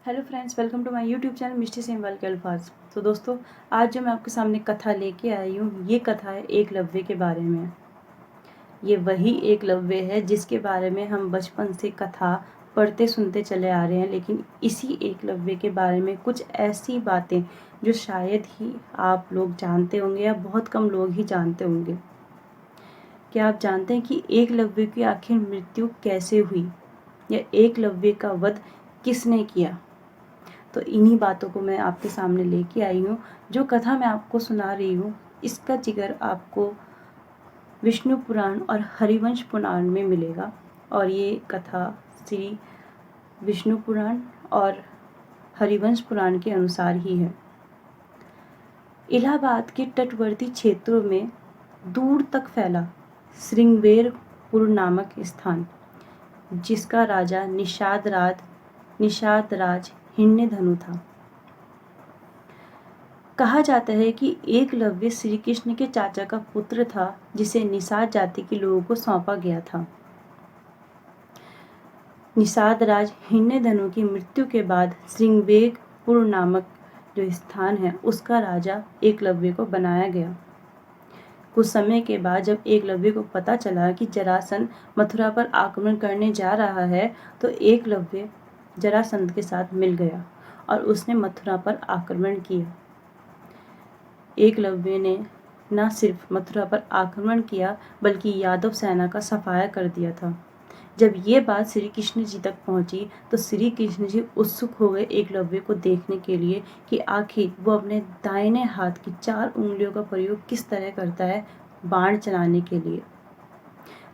Hello friends, welcome to my YouTube channel Mishti Semwal के अल्फाज। तो दोस्तों, आज जो मैं आपके सामने कथा लेके आई हूँ, ये कथा है एकलव्य के बारे में। ये वही एकलव्य है जिसके बारे में हम बचपन से कथा पढ़ते सुनते चले आ रहे हैं। लेकिन इसी एकलव्य के बारे में कुछ ऐसी बातें जो शायद ही आप लोग जानते होंगे या बहुत कम लोग ही जानते होंगे। क्या आप जानते हैं कि एकलव्य की आखिर मृत्यु कैसे हुई, या एकलव्य का वध किसने किया? तो इन्हीं बातों को मैं आपके सामने लेके आई हूँ। जो कथा मैं आपको सुना रही हूँ, इसका जिक्र आपको विष्णु पुराण और हरिवंश पुराण में मिलेगा। और ये कथा श्री विष्णु पुराण और हरिवंश पुराण के अनुसार ही है। इलाहाबाद के तटवर्ती क्षेत्रों में दूर तक फैला श्रृंगवेरपुर नामक स्थान, जिसका राजा निषाद राज हिरण्यधनु था। कहा जाता है कि एकलव्य श्री कृष्ण के चाचा का पुत्र था, जिसे निषाद जाति के लोगों को सौंपा गया था। निषाद राज हिरण्यधनु की मृत्यु के बाद श्रृंगवेरपुर नामक जो स्थान है, उसका राजा एकलव्य को बनाया गया। कुछ समय के बाद जब एकलव्य को पता चला कि जरासंध मथुरा पर आक्रमण करने जा रहा है, तो एकलव्य जरासंध के साथ मिल गया और उसने मथुरा पर आक्रमण किया। एकलव्य ने न सिर्फ मथुरा पर आक्रमण किया, बल्कि यादव सेना का सफाया कर दिया था। जब ये बात श्री कृष्ण जी तक पहुंची, तो श्री कृष्ण जी उत्सुक हो गए एकलव्य को देखने के लिए कि आखिर वो अपने दाहिने हाथ की 4 उंगलियों का प्रयोग किस तरह करता है बाण चलाने के लिए।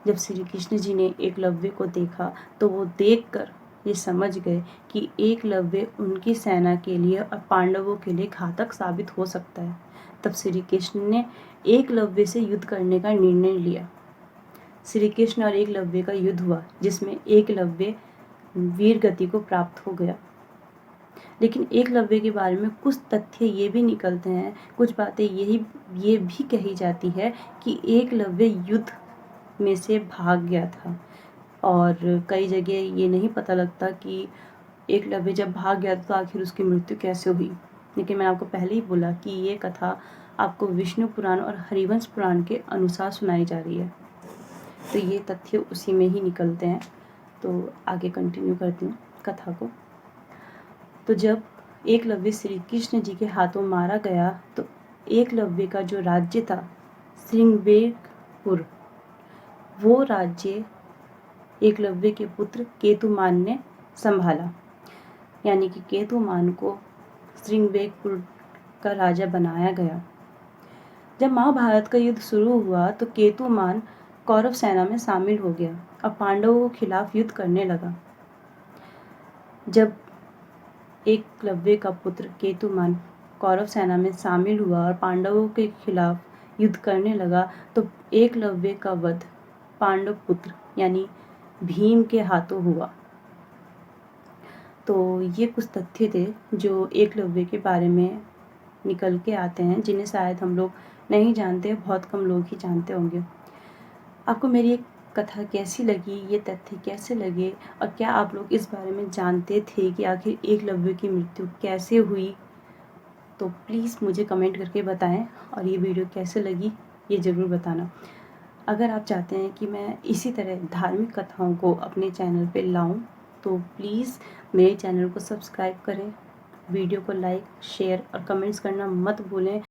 जब श्री कृष्ण जी ने एकलव्य को देखा, तो वो देखकर ये समझ गए कि एकलव्य उनकी सेना के लिए और पांडवों के लिए घातक साबित हो सकता है। तब श्री कृष्ण ने एकलव्य से युद्ध करने का निर्णय लिया। श्री कृष्ण और एकलव्य का युद्ध हुआ, जिसमें एकलव्य वीर गति को प्राप्त हो गया। लेकिन एकलव्य के बारे में कुछ तथ्य ये भी निकलते हैं, कुछ बातें ये भी कही जाती है कि एकलव्य युद्ध में से भाग गया था। और कई जगह ये नहीं पता लगता कि एकलव्य जब भाग गया तो आखिर उसकी मृत्यु कैसे हुई। लेकिन मैं आपको पहले ही बोला कि ये कथा आपको विष्णु पुराण और हरिवंश पुराण के अनुसार सुनाई जा रही है, तो ये तथ्य उसी में ही निकलते हैं। तो आगे कंटिन्यू करती हूँ कथा को। तो जब एकलव्य श्री कृष्ण जी के हाथों मारा गया, तो एकलव्य का जो राज्य था श्रृंगवेरपुर, वो राज्य एकलव्य के पुत्र केतुमान ने संभाला। यानी कि केतुमान को श्रृंगवेरपुर का राजा बनाया गया। जब महाभारत का युद्ध शुरू हुआ, तो केतुमान कौरव सेना में शामिल हो गया और पांडवों के खिलाफ युद्ध करने लगा। जब एकलव्य का पुत्र केतुमान कौरव सेना में शामिल हुआ और पांडवों के खिलाफ युद्ध करने लगा, तो एकलव्य का वध पांडव पुत्र यानी भीम के हाथों हुआ। तो ये कुछ तथ्य थे जो एकलव्य के बारे में निकल के आते हैं, जिन्हें शायद हम लोग नहीं जानते, बहुत कम लोग ही जानते होंगे। आपको मेरी ये कथा कैसी लगी, ये तथ्य कैसे लगे, और क्या आप लोग इस बारे में जानते थे कि आखिर एकलव्य की मृत्यु कैसे हुई? तो प्लीज़ मुझे कमेंट करके बताएं, और ये वीडियो कैसे लगी ये ज़रूर बताना। अगर आप चाहते हैं कि मैं इसी तरह धार्मिक कथाओं को अपने चैनल पे लाऊं, तो प्लीज़ मेरे चैनल को सब्सक्राइब करें, वीडियो को लाइक, शेयर और कमेंट्स करना मत भूलें।